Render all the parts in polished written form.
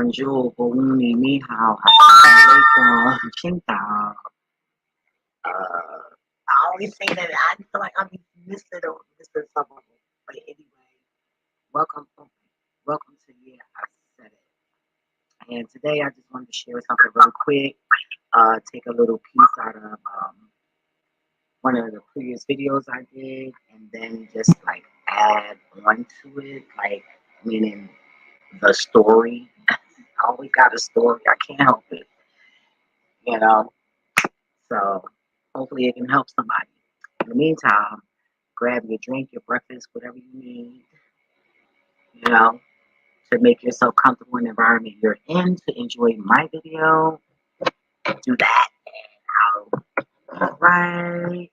Bonjour, Booni, Ni Hao, Assalamu alaikum, Ching Tao. I always say that I feel like I'm missing something. But anyway, welcome, welcome to Yeah, I Said It. And today I just wanted to share something real quick. Take a little piece out of one of the previous videos I did, and then just like add on to it, like meaning the story. I always got a story. I can't help it, you know. So hopefully it can help somebody. In the meantime, grab your drink, your breakfast, whatever you need, you know, to make yourself comfortable in the environment you're in to enjoy my video. Do that. All right.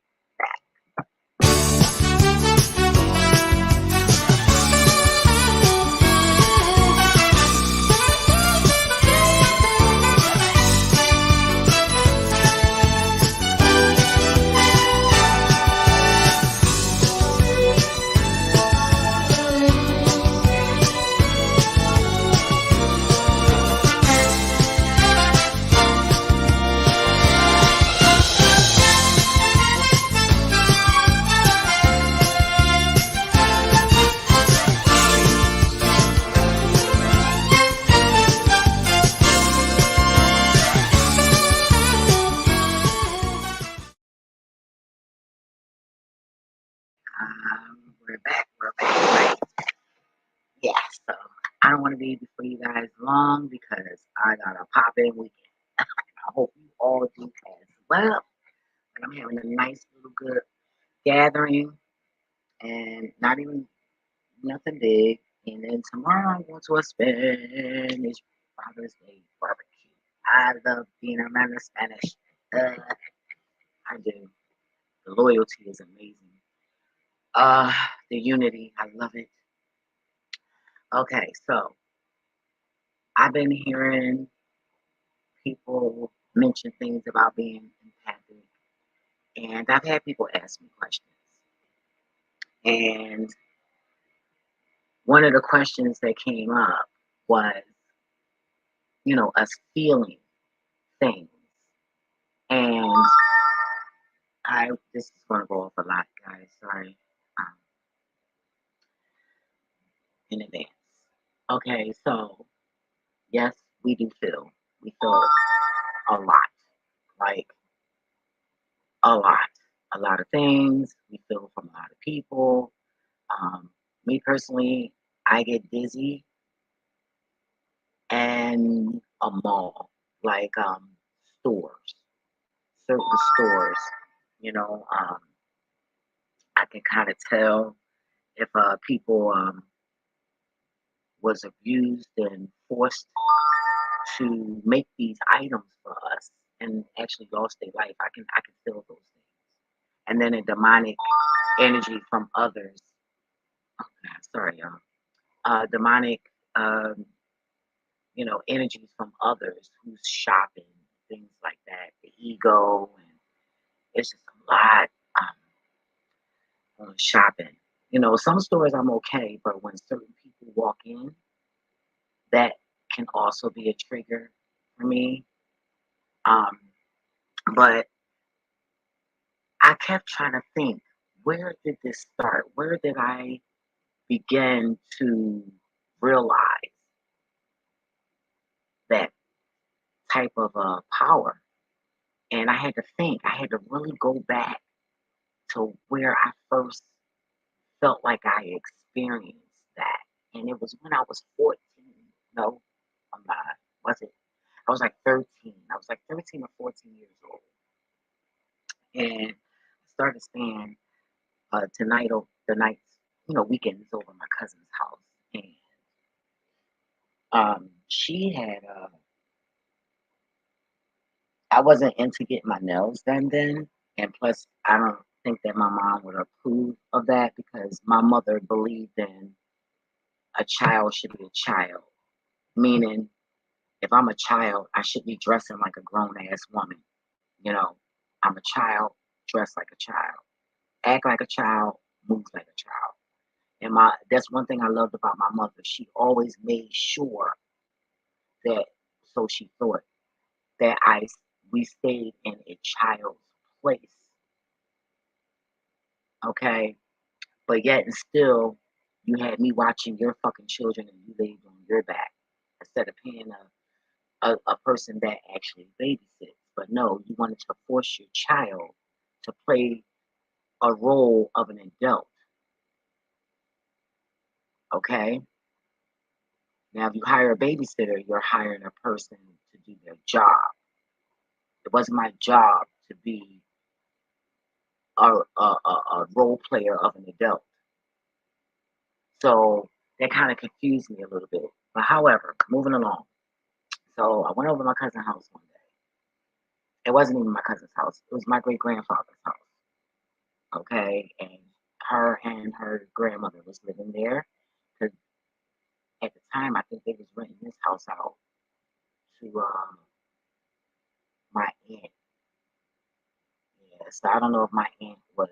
We're back. Right? Yeah, so I don't want to be before you guys long because I got a pop-in weekend. I hope you all do as well. And I'm having a nice little good gathering and not even nothing big. And then tomorrow I'm going to a Spanish Father's Day barbecue. I love being around the Spanish. I do. The loyalty is amazing. The unity, I love it. Okay, so I've been hearing people mention things about being empathic, and I've had people ask me questions. And one of the questions that came up was, us feeling things. And this is going to go off a lot, guys. Sorry, in advance. Okay, so yes, we do feel. We feel a lot, like a lot of things. We feel from a lot of people. Me personally, I get dizzy and a mall, like stores, certain stores. You know, I can kind of tell if people was abused and forced to make these items for us and actually lost their life. I can feel those things. And then a demonic energy from others. Oh, God, sorry, y'all. Demonic, um, energies from others who's shopping, things like that. The ego, and it's just a lot on shopping. Some stores I'm okay, but when certain people walk in, that can also be a trigger for me. Um, but I kept trying to think, where did this start? Where did I begin to realize that type of power? And I had to think, I had to really go back to where I first felt like I experienced that. And it was when I was 14. No, I'm not. Was it? I was like 13. I was like 13 or 14 years old. And I started staying the nights, weekends over at my cousin's house. And she had, I wasn't into getting my nails done then. And plus, I don't think that my mom would approve of that because my mother believed in a child should be a child. Meaning, if I'm a child, I should be dressing like a grown ass woman. I'm a child, dress like a child, act like a child, move like a child. And that's one thing I loved about my mother. She always made sure that, so she thought, that we stayed in a child's place, okay? But yet and still, you had me watching your fucking children and you laid on your back instead of paying a person that actually babysits. But no, you wanted to force your child to play a role of an adult, okay? Now, if you hire a babysitter, you're hiring a person to do their job. It wasn't my job to be a role player of an adult. So that kind of confused me a little bit. But however, moving along. So I went over to my cousin's house one day. It wasn't even my cousin's house. It was my great grandfather's house. Okay, and her grandmother was living there. Because at the time, I think they was renting this house out to my aunt. Yeah, so I don't know if my aunt was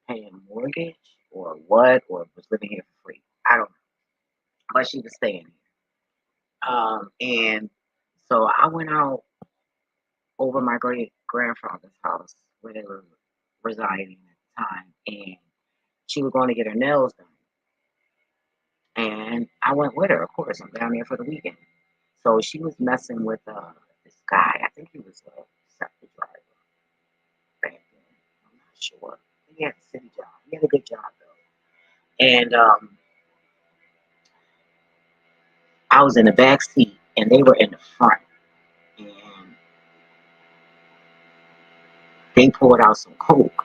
paying mortgage or what, or was living here for free. I don't know, but she was staying here. And so I went out over my great grandfather's house where they were residing at the time, and she was going to get her nails done. And I went with her, of course. I'm down there for the weekend. So she was messing with this guy. I think he was a septic driver back then. I'm not sure. He had a city job. He had a good job though. And I was in the back seat, and they were in the front. And they poured out some coke,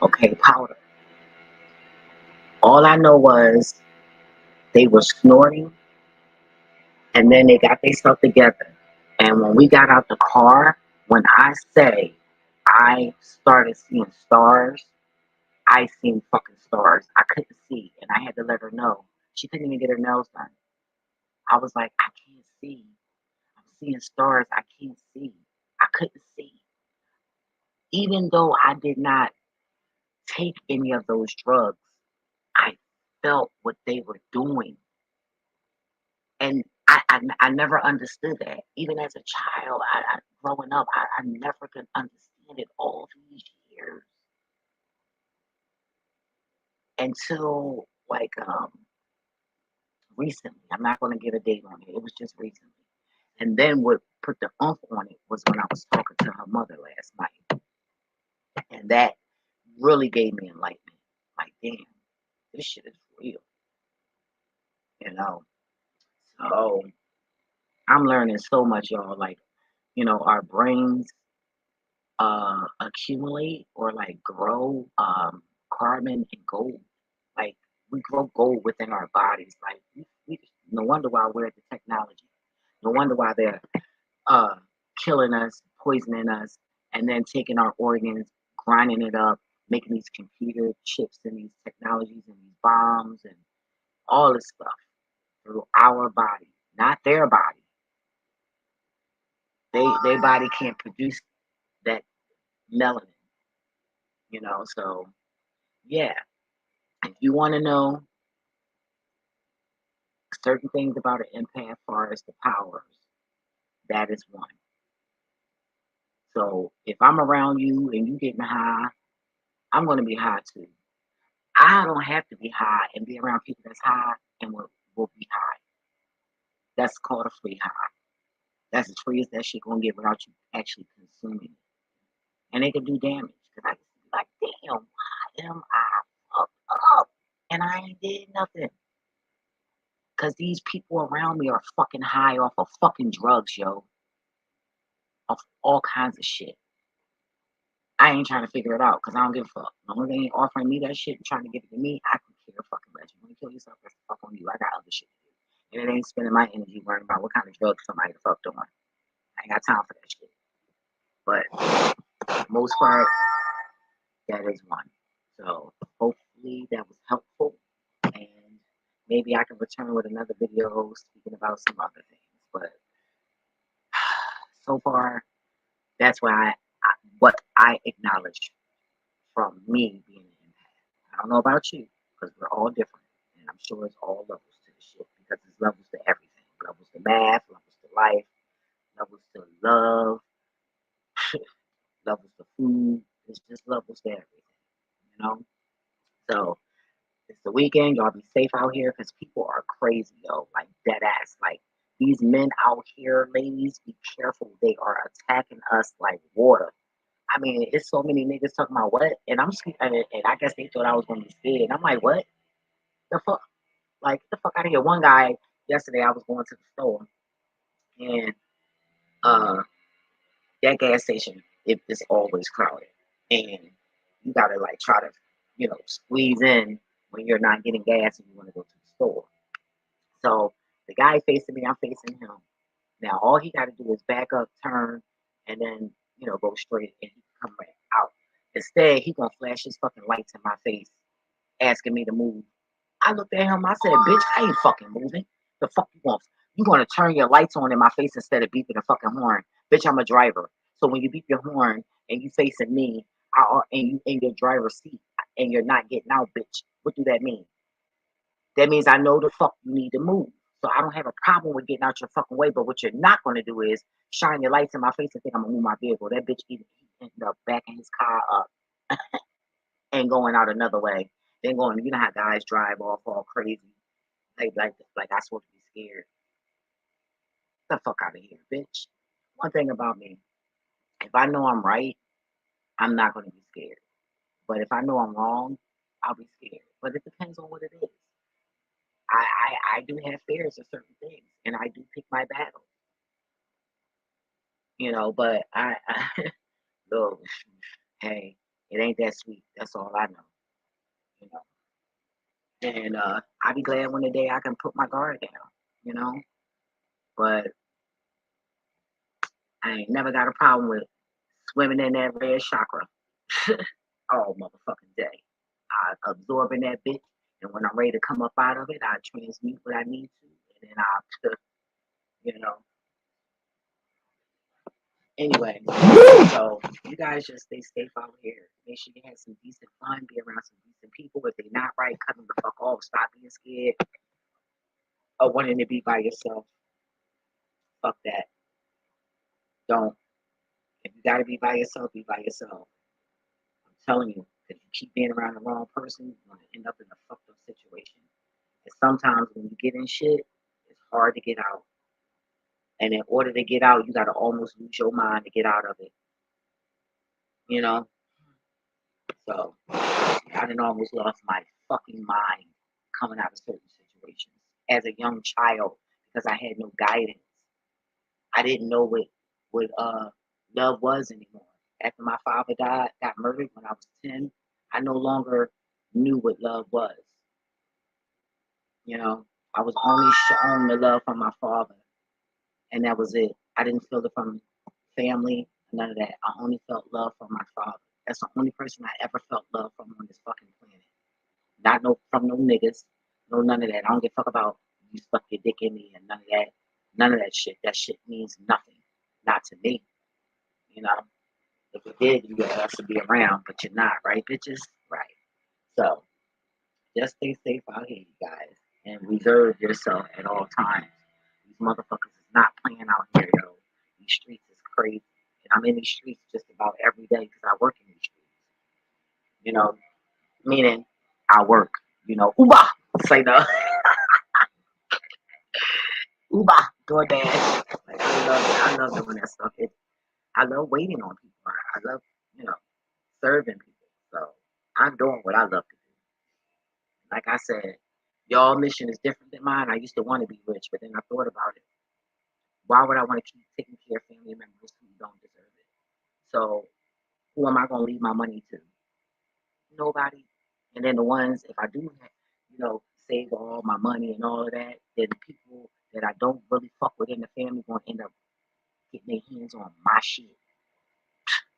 okay, powder. All I know was they were snorting, and then they got themselves together. And when we got out the car, when I say I started seeing stars, I seen fucking stars. I couldn't see, and I had to let her know. She couldn't even get her nails done. I was like, I can't see. I'm seeing stars. I can't see. I couldn't see. Even though I did not take any of those drugs, I felt what they were doing. And I never understood that. Even as a child, growing up, I never could understand it all these years until like recently. I'm not going to give a date on it. It was just recently. And then what put the oomph on it was when I was talking to her mother last night, and that really gave me enlightenment. Like, damn, this shit is real, you know. So I'm learning so much, y'all. Like, our brains accumulate or like grow carbon and gold. Like we grow gold within our bodies. Like no wonder why we're the technology. No wonder why they're uh, killing us, poisoning us, and then taking our organs, grinding it up, making these computer chips and these technologies and these bombs and all this stuff through our body, not their body. Their body can't produce that melanin, So yeah, if you want to know certain things about an empath, far as the powers, that is one. So if I'm around you and you getting high, I'm going to be high too. I don't have to be high and be around people that's high and will be high. That's called a free high. That's as free as that shit gonna get without you actually consuming it. And it can do damage. Cause I just be like, damn, why am I fucked up? And I ain't did nothing. Cause these people around me are fucking high off of fucking drugs, yo. Off all kinds of shit. I ain't trying to figure it out because I don't give a fuck. As long as they ain't offering me that shit and trying to give it to me, I can care fucking less. You want to kill yourself? That's the fuck on you. I got other shit to do. And it ain't spending my energy worrying about what kind of drugs somebody the fuck doing. I ain't got time for that shit. But for the most part, that is one. So hopefully that was helpful. And maybe I can return with another video speaking about some other things. But so far, that's what I acknowledge from me being an empath. I don't know about you, because we're all different. And I'm sure it's all levels to the shit, because there's levels to everything. Levels to math, levels to life, levels to love, levels to food. It's just levels to everything, you know? So it's the weekend. Y'all be safe out here because people are crazy, yo. Like dead ass. Like these men out here, ladies, be careful. They are attacking us like water. I mean, it's so many niggas talking about what, and and I guess they thought I was gonna be scared. And I'm like, what the fuck? Like, get the fuck out of here. One guy yesterday, I was going to the store, and uh, that gas station is always crowded, and you gotta like try to, squeeze in when you're not getting gas and you want to go to the store. So the guy facing me, I'm facing him. Now all he got to do is back up, turn, and then go straight, and he can come right out. Instead, he gonna flash his fucking lights in my face, asking me to move. I looked at him. I said, "Bitch, I ain't fucking moving. The fuck you want? You gonna turn your lights on in my face instead of beeping the fucking horn? Bitch, I'm a driver. So when you beep your horn and you facing me, and you in your driver's seat, and you're not getting out, bitch. What do that mean? That means I know the fuck you need to move. So I don't have a problem with getting out your fucking way. But what you're not gonna do is shine your lights in my face and think I'm gonna move my vehicle. That bitch either ended up backing his car up and going out another way. Then going, you know how guys drive off all crazy, like I supposed to be scared. Get the fuck out of here, bitch. One thing about me, if I know I'm right, I'm not gonna be scared. But if I know I'm wrong, I'll be scared. But it depends on what it is. I do have fears of certain things, and I do pick my battles, But look, hey, it ain't that sweet. That's all I know, you know. And I be glad when the day I can put my guard down, you know. But I ain't never got a problem with swimming in that red chakra all motherfucking day. I absorb in that bitch, and when I'm ready to come up out of it, I transmute what I need to, and then I'll, you know. Anyway, so you guys just stay safe out here. Make sure you have some decent fun, be around some decent people. If they're not right, cut them the fuck off. Stop being scared or wanting to be by yourself. Fuck that. Don't. If you gotta be by yourself, be by yourself. I'm telling you, if you keep being around the wrong person, you're gonna end up in a fucked up situation. And sometimes when you get in shit, it's hard to get out. And in order to get out, you gotta almost lose your mind to get out of it. You know? So I done almost lost my fucking mind coming out of certain situations as a young child because I had no guidance. I didn't know what love was anymore. After my father got murdered when I was 10, I no longer knew what love was. I was only shown the love from my father, and that was it. I didn't feel it from family, none of that. I only felt love from my father. That's the only person I ever felt love from on this fucking planet. Not no from no niggas, no none of that. I don't give a fuck about you stuck your dick in me and none of that. None of that shit. That shit means nothing. Not to me. You know. If it did, you would have to be around, but you're not, right, bitches? Right. So just stay safe out here, you guys. And reserve yourself at all times. These motherfuckers is not playing out here, yo. These streets is crazy. And I'm in these streets just about every day because I work in these streets. You know, meaning I work, Uber. Say no. Uber, DoorDash. Like I love doing that stuff. I love waiting on people. I love, serving people. So I'm doing what I love to do. Like I said, y'all mission is different than mine. I used to want to be rich, but then I thought about it. Why would I want to keep taking care of family members who don't deserve it? So who am I going to leave my money to? Nobody. And then the ones, if I do, save all my money and all of that, then the people that I don't really fuck with in the family going to end up getting their hands on my shit.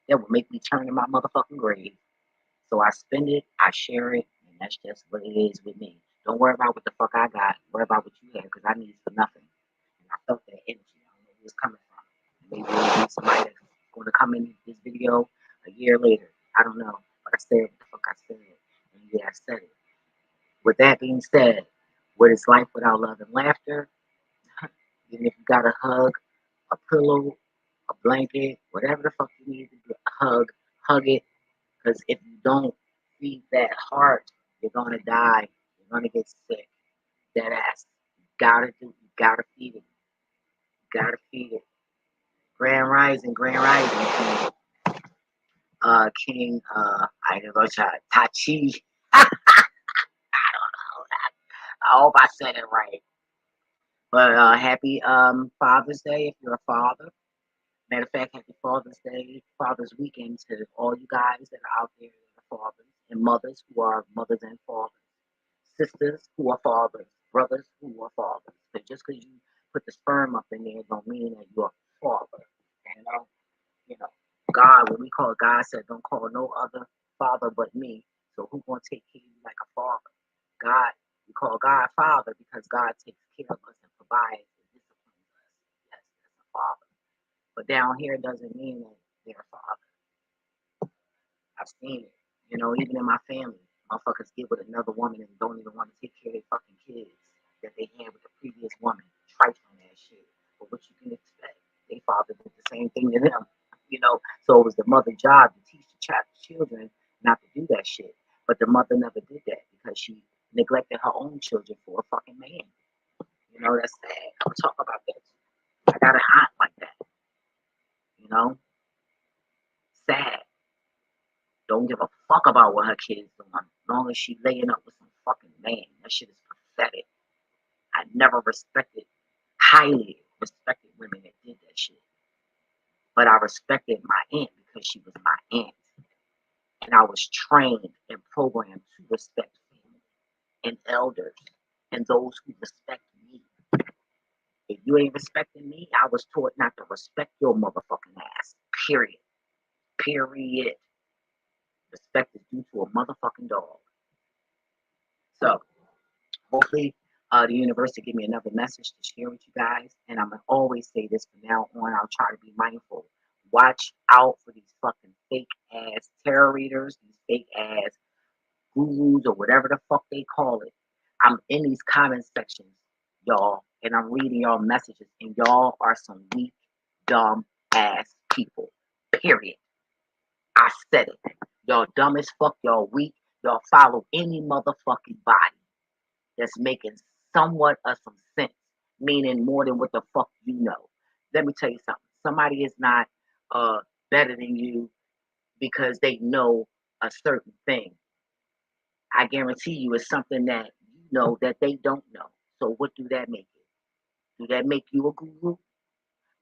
That would make me turn in my motherfucking grave. So I spend it, I share it, and that's just what it is with me. Don't worry about what the fuck I got. Worry about what you have, because I need it for nothing. And I felt that energy. I don't know where it's coming from. Maybe it'll be somebody that's going to come in this video a year later. I don't know. But I said what the fuck I said. And yeah, I said it. With that being said, what is life without love and laughter? Even if you got a hug, a pillow, a blanket, whatever the fuck you need to do, hug it. Because if you don't feed that heart, you're gonna die. You're gonna get sick. That ass. You gotta feed it. You gotta feed it. Grand Rising, King, I don't know, Tachi. I don't know. I hope I said it right. But happy Father's Day if you're a father. Matter of fact, happy Father's Day, Father's Weekend to all you guys that are out there that are fathers and mothers who are mothers and fathers, sisters who are fathers, brothers who are fathers. But just because you put the sperm up in there don't mean that you're a father. You know, you know, God, when we call God said, don't call no other father but me. So who gonna take care of you like a father? God, we call God Father because God takes care of us and provides and disciplines us. Yes, that's a father. But down here doesn't mean that they're a father. I've seen it. You know, even in my family, motherfuckers get with another woman and don't even want to take care of their fucking kids that they had with the previous woman. Trifling that shit. But what you can expect, their father did the same thing to them. You know, so it was the mother's job to teach the children not to do that shit. But the mother never did that because she neglected her own children for a fucking man. You know, that's sad. I'll talk about that. I got an aunt like that. You know, sad. Don't give a fuck about what her kids doing. As long as she laying up with some fucking man. That shit is pathetic. I never highly respected women that did that shit. But I respected my aunt because she was my aunt. And I was trained and programmed to respect family and elders and those who respect me. If you ain't respecting me, I was taught not to respect your motherfucking ass. Period. Period. Respect is due to a motherfucking dog. So, hopefully, the universe will give me another message to share with you guys. And I'm going to always say this from now on. I'll try to be mindful. Watch out for these fucking fake ass tarot readers, these fake ass gurus, or whatever the fuck they call it. I'm in these comment sections, y'all, and I'm reading y'all messages. And y'all are some weak, dumb ass people. Period. I said it. Y'all dumb as fuck. Y'all weak. Y'all follow any motherfucking body that's making somewhat of some sense, meaning more than what the fuck you know. Let me tell you something. Somebody is not better than you because they know a certain thing. I guarantee you it's something that you know that they don't know. So what do that make it? Do that make you a guru?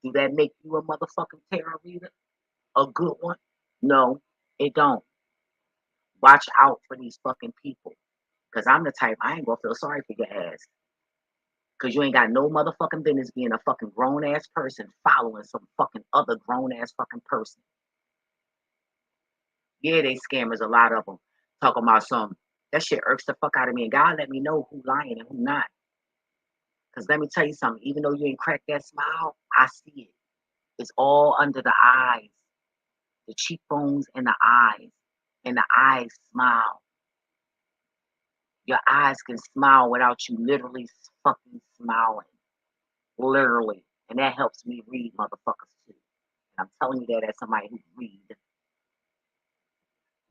Do that make you a motherfucking tarot reader? A good one? No, it don't. Watch out for these fucking people. Cause I'm the type I ain't gonna feel sorry for your ass. Cause you ain't got no motherfucking business being a fucking grown ass person following some fucking other grown ass fucking person. Yeah, they scammers, a lot of them. Talking about some, that shit irks the fuck out of me. And God let me know who lying and who not. Cause let me tell you something, even though you ain't cracked that smile, I see it. It's all under the eyes, the cheekbones and the eyes. And the eyes smile. Your eyes can smile without you literally fucking smiling. Literally. And that helps me read motherfuckers too. And I'm telling you that as somebody who read.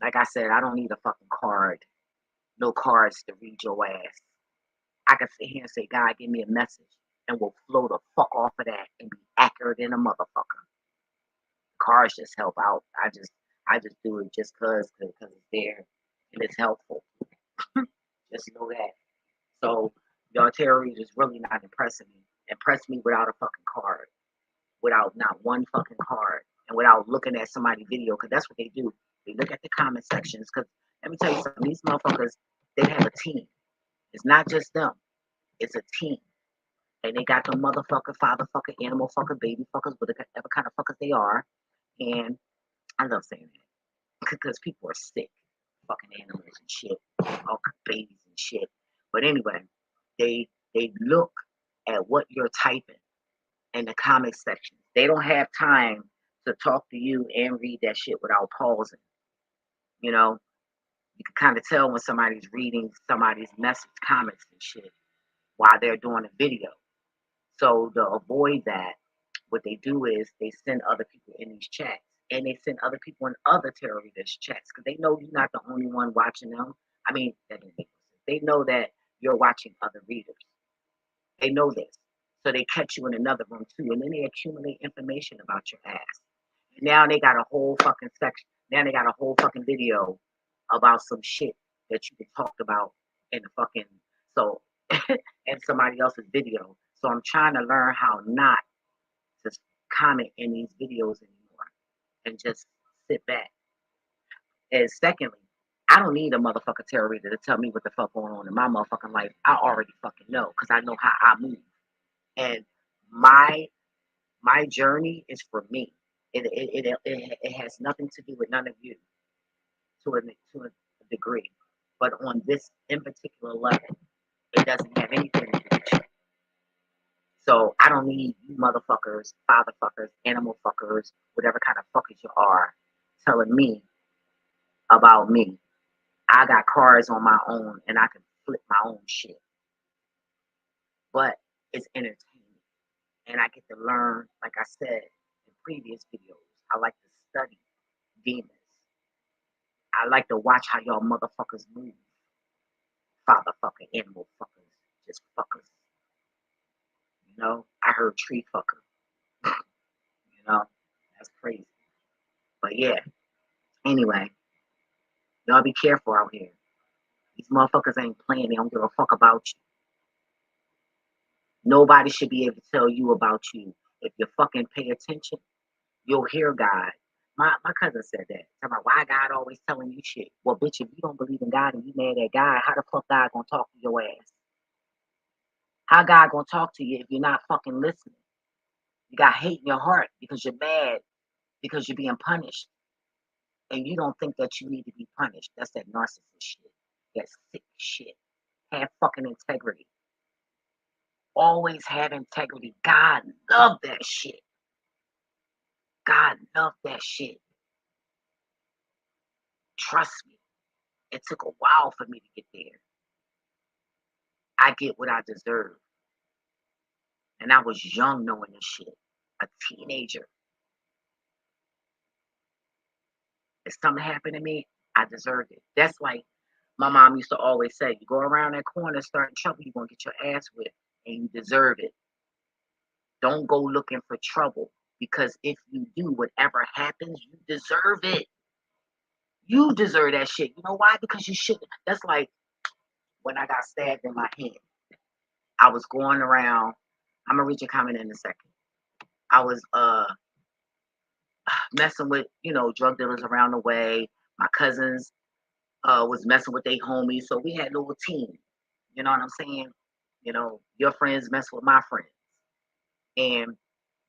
Like I said, I don't need a fucking card. No cards to read your ass. I can sit here and say, God, give me a message. And we'll flow the fuck off of that and be accurate in a motherfucker. Cards just help out. I just do it just cause it's there and it's helpful. Just know that. So your tarot readers is really not impressing me. Impress me without a fucking card. Without not one fucking card. And without looking at somebody's video, because that's what they do. They look at the comment sections. Because let me tell you something, these motherfuckers, they have a team. It's not just them. It's a team. And they got the motherfucker, father fucker, animal fucker, baby fuckers, whatever kind of fuckers they are. And I love saying that. Because people are sick. Fucking animals and shit. All babies and shit. But anyway, they look at what you're typing in the comment section. They don't have time to talk to you and read that shit without pausing. You know, you can kind of tell when somebody's reading somebody's message comments and shit while they're doing a video. So to avoid that, what they do is they send other people in these chats, and they send other people in other terrorist chats because they know you're not the only one watching them. I mean, they know that you're watching other readers. They know this. So they catch you in another room too. And then they accumulate information about your ass. And now they got a whole fucking section. Now they got a whole fucking video about some shit that you talked about in the fucking so in somebody else's video. So I'm trying to learn how not to comment in these videos anymore and just sit back. And secondly, I don't need a motherfucker terror reader to tell me what the fuck going on in my motherfucking life. I already fucking know because I know how I move. And my my journey is for me. It has nothing to do with none of you to a degree. But on this in particular level, it doesn't have anything to do with you. So I don't need you motherfuckers, father fuckers, animal fuckers, whatever kind of fuckers you are, telling me about me. I got cars on my own and I can flip my own shit. But it's entertaining. And I get to learn, like I said in previous videos, I like to study demons. I like to watch how y'all motherfuckers move. Father fucking animal fuckers. Just fuckers. You know? I heard tree fucker. You know? That's crazy. But yeah. Anyway. Y'all be careful out here. These motherfuckers ain't playing. They don't give a fuck about you. Nobody should be able to tell you about you. If you fucking pay attention, you'll hear God. My cousin said that. Talking about why God always telling you shit. Well, bitch, if you don't believe in God and you mad at God, how the fuck God gonna talk to your ass? How God gonna talk to you if you're not fucking listening? You got hate in your heart because you're mad because you're being punished. And you don't think that you need to be punished. That's that narcissist shit. That sick shit. Have fucking integrity. Always have integrity. God love that shit. God love that shit. Trust me. It took a while for me to get there. I get what I deserve. And I was young knowing this shit. A teenager. If something happened to me, I deserved it. That's like my mom used to always say, you go around that corner starting trouble, you're going to get your ass whipped. And you deserve it. Don't go looking for trouble. Because if you do, whatever happens, you deserve it. You deserve that shit. You know why? Because you shouldn't. That's like when I got stabbed in my hand. I was going around. I'm going to read your comment in a second. I was messing with, drug dealers around the way. My cousins was messing with their homies. So we had a little team. You know what I'm saying? Your friends mess with my friends. And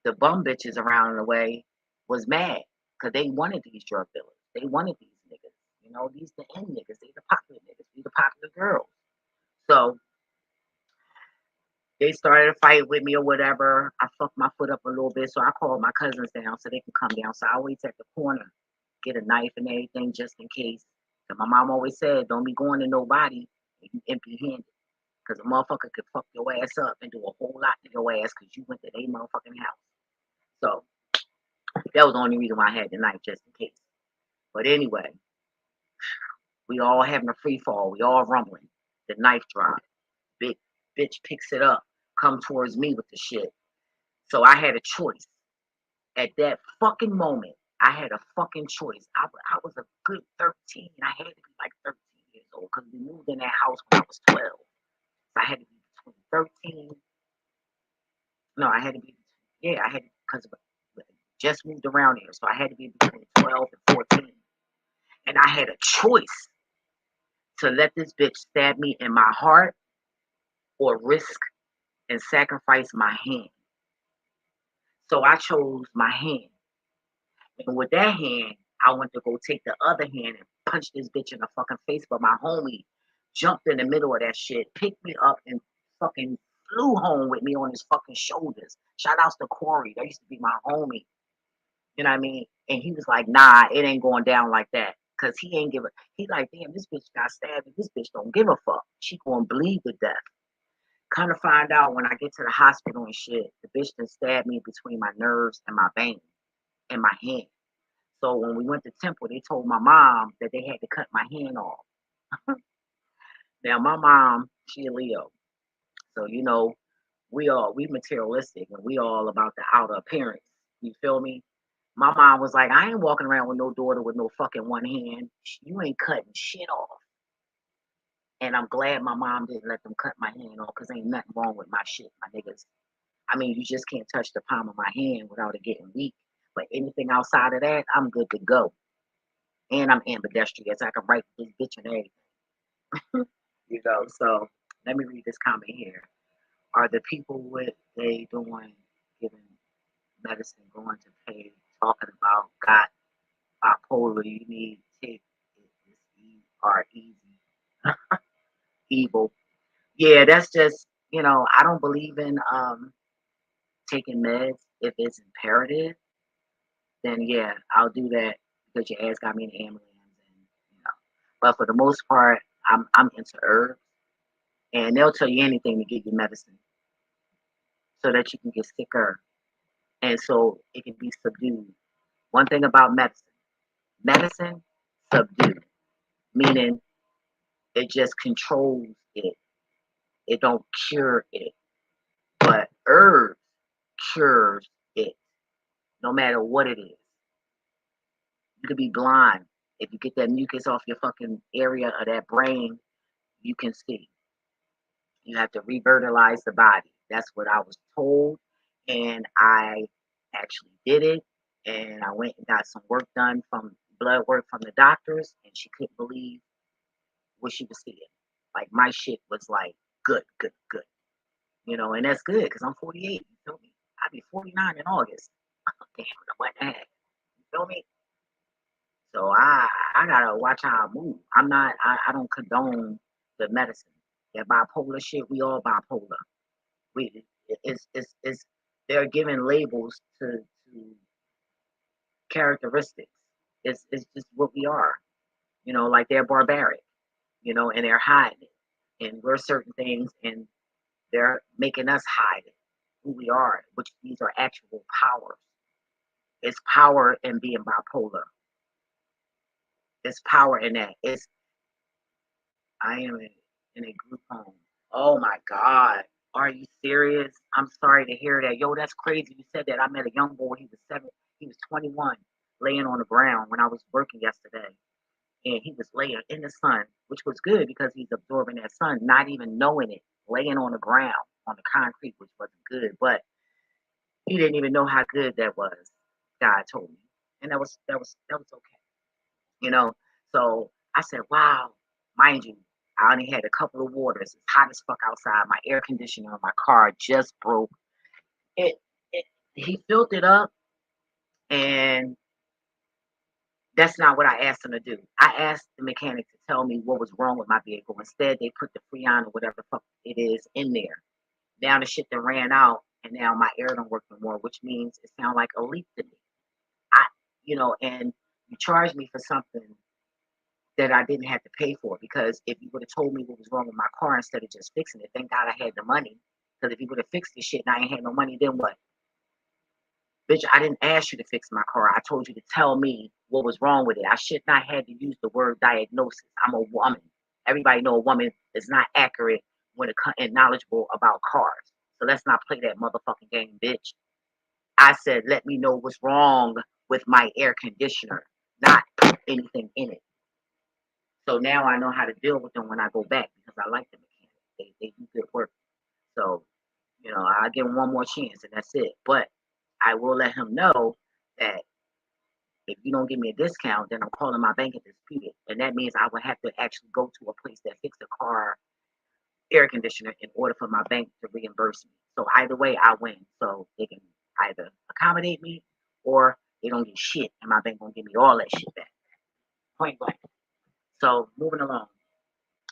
the bum bitches around the way was mad because they wanted these drug dealers. They wanted these niggas. These the end niggas. They the popular niggas. We the popular girls. So they started a fight with me or whatever. I fucked my foot up a little bit. So I called my cousins down so they can come down. So I always at the corner, get a knife and everything just in case. And my mom always said, don't be going to nobody empty handed. Because a motherfucker could fuck your ass up and do a whole lot to your ass because you went to their motherfucking house. So that was the only reason why I had the knife, just in case. But anyway, we all having a free fall. We all rumbling. The knife drop. Big bitch picks it up, come towards me with the shit. So I had a choice. At that fucking moment, I had a fucking choice. I was a good 13. I had to be like 13 years old because we moved in that house when I was 12. So I had to be between 13. No, I had to be, yeah, I had to, because just moved around here. So I had to be between 12 and 14. And I had a choice to let this bitch stab me in my heart or risk and sacrifice my hand. So I chose my hand. And with that hand, I went to go take the other hand and punch this bitch in the fucking face. But my homie jumped in the middle of that shit, picked me up, and fucking flew home with me on his fucking shoulders. Shout outs to Corey. That used to be my homie. You know what I mean? And he was like, nah, it ain't going down like that. Because he ain't give a, he like, damn, this bitch got stabbed and this bitch don't give a fuck. She gonna bleed to death. Kind of find out when I get to the hospital and shit, the bitch done stabbed me between my nerves and my vein in my hand. So when we went to Temple, they told my mom that they had to cut my hand off. Now my mom, she a Leo, so we materialistic and we all about the outer appearance. You feel me? My mom was like, I ain't walking around with no daughter with no fucking one hand. You ain't cutting shit off. And I'm glad my mom didn't let them cut my hand off because ain't nothing wrong with my shit, my niggas. I mean, you just can't touch the palm of my hand without it getting weak. But anything outside of that, I'm good to go. And I'm ambidextrous. I can write this bitch and everything. So let me read this comment here. Are the people what they doing giving medicine going to pay talking about got bipolar, you need take it are easy evil. Yeah, that's just I don't believe in taking meds if it's imperative, then yeah, I'll do that because your ass got me in the ambulance and. But for the most part, I'm into herbs and they'll tell you anything to give you medicine so that you can get sicker and so it can be subdued. One thing about medicine subdue, meaning it just controls it. It don't cure it. But herbs cures it, no matter what it is. You could be blind. If you get that mucus off your fucking area of that brain, you can see. You have to revitalize the body. That's what I was told. And I actually did it. And I went and got some work done from blood work from the doctors. And she couldn't believe what she was seeing. Like my shit was like good, good, good. And that's good because I'm 48. You feel me? I'll be 49 in August. Damn, what the heck? You feel me? So I gotta watch how I move. I don't condone the medicine. That bipolar shit, we all bipolar. We it's they're giving labels to characteristics. It's just what we are. Like they're barbaric, and they're hiding it. And we're certain things and they're making us hide it, who we are, which these are actual powers. It's power in being bipolar. It's power in that. I am in a group home. Oh my God. Are you serious? I'm sorry to hear that. Yo, that's crazy. You said that. I met a young boy. He was 21, laying on the ground when I was working yesterday. And he was laying in the sun, which was good because he's absorbing that sun, not even knowing it, laying on the ground on the concrete, which wasn't good. But he didn't even know how good that was. God told me. And that was okay. you know. So I said, wow, mind you, I only had a couple of waters. It's hot as fuck outside. My air conditioner in my car just broke. It, it he filled it up, and that's not what I asked him to do. I asked the mechanic to tell me what was wrong with my vehicle. Instead, they put the Freon or whatever the fuck it is in there. Now the shit that ran out, and now my air don't work no more, which means it sounds like a leak to me. I, and you charge me for something that I didn't have to pay for, because if you would have told me what was wrong with my car instead of just fixing it, thank God I had the money. Because if you would have fixed this shit and I ain't had no money, then what? Bitch, I didn't ask you to fix my car. I told you to tell me what was wrong with it. I should not have to use the word diagnosis. I'm a woman. Everybody know a woman is not accurate when it comes and knowledgeable about cars. So let's not play that motherfucking game, bitch. I said, let me know what's wrong with my air conditioner, not put anything in it. So now I know how to deal with them when I go back because I like the mechanics. They do good work. So, I give him one more chance and that's it. But I will let him know that if you don't give me a discount, then I'm calling my bank and dispute it. And that means I would have to actually go to a place that fixes a car air conditioner in order for my bank to reimburse me. So either way, I win. So they can either accommodate me or they don't get shit and my bank gonna give me all that shit back. Point blank. So moving along.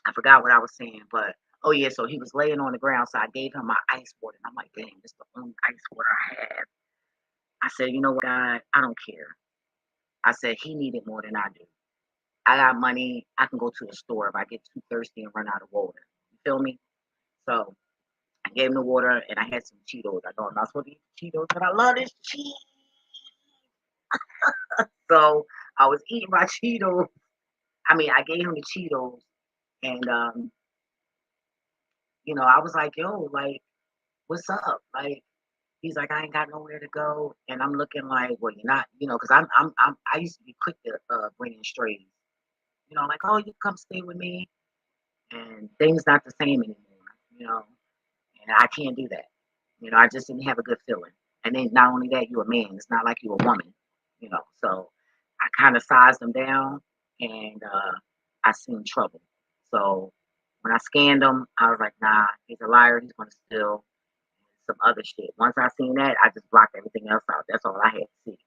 I forgot what I was saying, but oh yeah, so he was laying on the ground, so I gave him my ice water. And I'm like, damn, this is the only ice water I have. I said, you know what, God, I don't care. I said, he needed more than I do. I got money. I can go to the store if I get too thirsty and run out of water. You feel me? So I gave him the water and I had some Cheetos. I know I'm not supposed to eat Cheetos, but I love this cheese. So I was eating my Cheetos. I mean, I gave him the Cheetos, and I was like, "Yo, like, what's up?" Like, he's like, "I ain't got nowhere to go," and I'm looking like, "Well, you're not, because I used to be quick to bring in strays, like, oh, you come stay with me, and things not the same anymore, you know, and I can't do that, I just didn't have a good feeling, and then not only that, you a man, it's not like you a woman, so I kind of sized him down, and I seen trouble, so when I scanned him, I was like, nah, he's a liar, he's gonna steal some other shit. Once I seen that, I just blocked everything else out. That's all I had to see.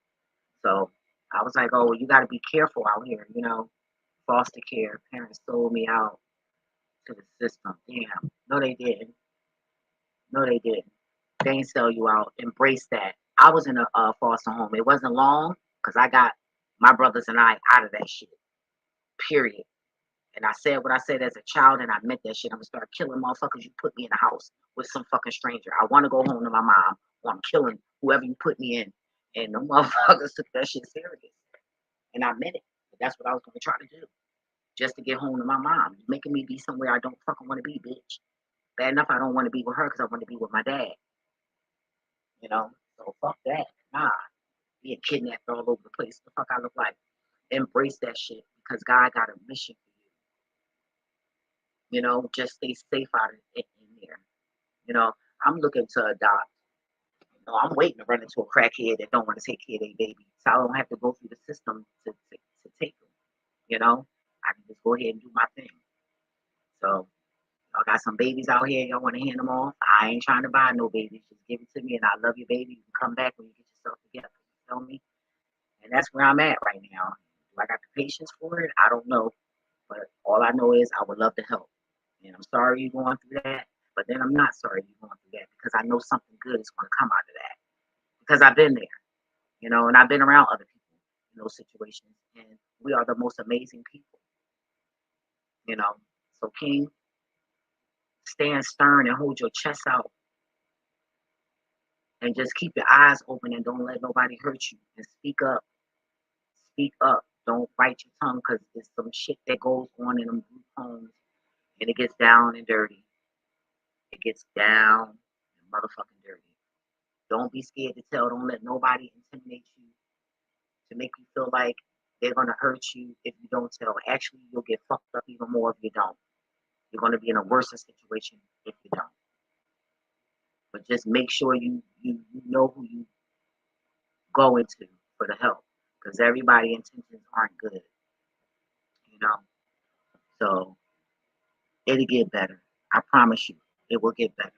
So I was like, oh, well, you got to be careful out here, foster care. Parents sold me out to the system. Damn. No, they didn't. No, they didn't. They ain't sell you out. Embrace that. I was in a foster home. It wasn't long because I got my brothers and I out of that shit. Period. And I said what I said as a child, and I meant that shit. I'm gonna start killing motherfuckers. You put me in a house with some fucking stranger. I want to go home to my mom, or I'm killing whoever you put me in. And the motherfuckers took that shit serious, and I meant it. But that's what I was gonna try to do, just to get home to my mom. You're making me be somewhere I don't fucking want to be, bitch. Bad enough I don't want to be with her because I want to be with my dad. So fuck that. Nah, being kidnapped all over the place. The fuck I look like. Embrace that shit because God got a mission for you. Just stay safe out in there. I'm looking to adopt. I'm waiting to run into a crackhead that don't want to take care of their baby. So I don't have to go through the system to take them. I can just go ahead and do my thing. So I got some babies out here. Y'all want to hand them off? I ain't trying to buy no babies. Just give it to me and I love your baby. You can come back when you get yourself together. You feel me? And that's where I'm at right now. Do I got the patience for it? I don't know. But all I know is I would love to help. And I'm sorry you're going through that, but then I'm not sorry you're going through that because I know something good is going to come out of that. Because I've been there, and I've been around other people in those situations, and we are the most amazing people, you know. So, King, stand stern and hold your chest out and just keep your eyes open and don't let nobody hurt you and speak up. Speak up. Don't bite your tongue because there's some shit that goes on in them group homes and it gets down and dirty. It gets down and motherfucking dirty. Don't be scared to tell. Don't let nobody intimidate you to make you feel like they're going to hurt you if you don't tell. Actually, you'll get fucked up even more if you don't. You're going to be in a worse situation if you don't. But just make sure you know who you go into for the help because everybody's intentions aren't good, you know. So it'll get better. I promise you, it will get better.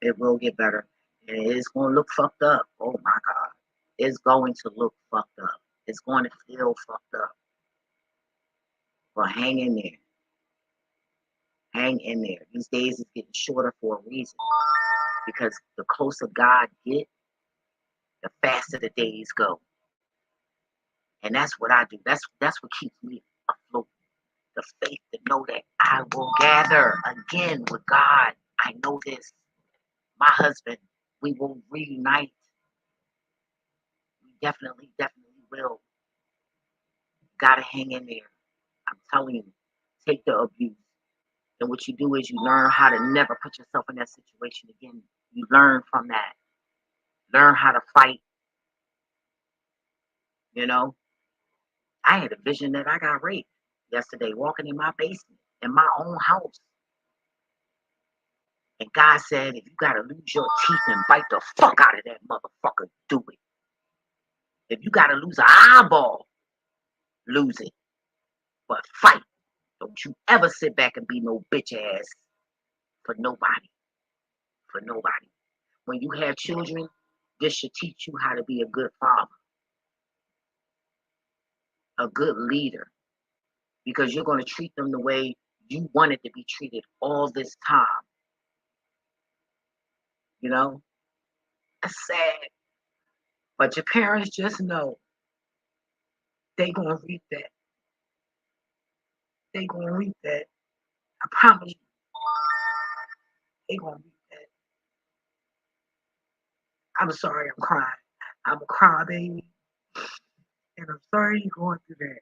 It will get better. And it's going to look fucked up. Oh my God. It's going to look fucked up. It's going to feel fucked up. But hang in there. Hang in there. These days is getting shorter for a reason. Because the closer God get, the faster the days go. And that's what I do. That's what keeps me afloat. The faith to know that I will gather again with God. I know this. My husband, we will reunite. We definitely will. Gotta hang in there. I'm telling you, take the abuse. And what you do is you learn how to never put yourself in that situation again. You learn from that. Learn how to fight. You know, I had a vision that I got raped yesterday, walking in my basement in my own house. And God said, if you gotta lose your teeth and bite the fuck out of that motherfucker, do it. If you gotta lose an eyeball, lose it. But fight. Don't you ever sit back and be no bitch ass for nobody. For nobody. When you have children, this should teach you how to be a good father, a good leader, because you're going to treat them the way you wanted to be treated all this time. You know, that's sad. But your parents just know they going to reap that. They going to reap that. I promise you. They gonna be that. I'm sorry, I'm crying. I'm a crybaby, and I'm sorry you're going through that.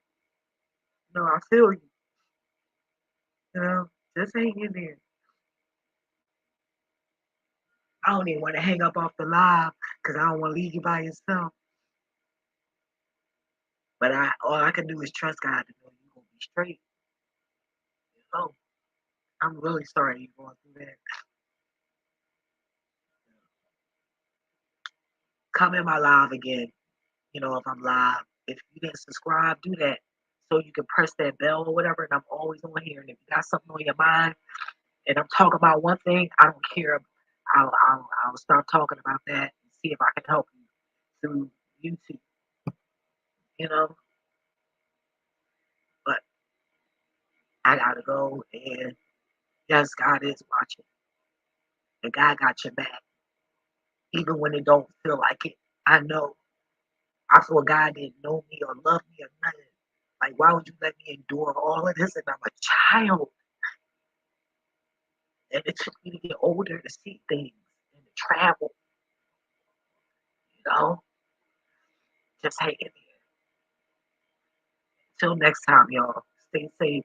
No, I feel you. You know, just hang in there. I don't even want to hang up off the live because I don't want to leave you by yourself. But all I can do is trust God to know you're gonna be straight. You know, I'm really sorry you're going through that. Come in my live again. You know, if I'm live, if you didn't subscribe, do that so you can press that bell or whatever. And I'm always on here. And if you got something on your mind, and I'm talking about one thing, I don't care. I'll start talking about that and see if I can help you through YouTube. You know, but I gotta go. And yes, God is watching, and God got your back, even when it don't feel like it. I know. I feel God didn't know me or love me or nothing. Like, why would you let me endure all of this? And I'm a child. And it took me to get older to see things and to travel, you know? Just hang in there. Till next time, y'all. Stay safe.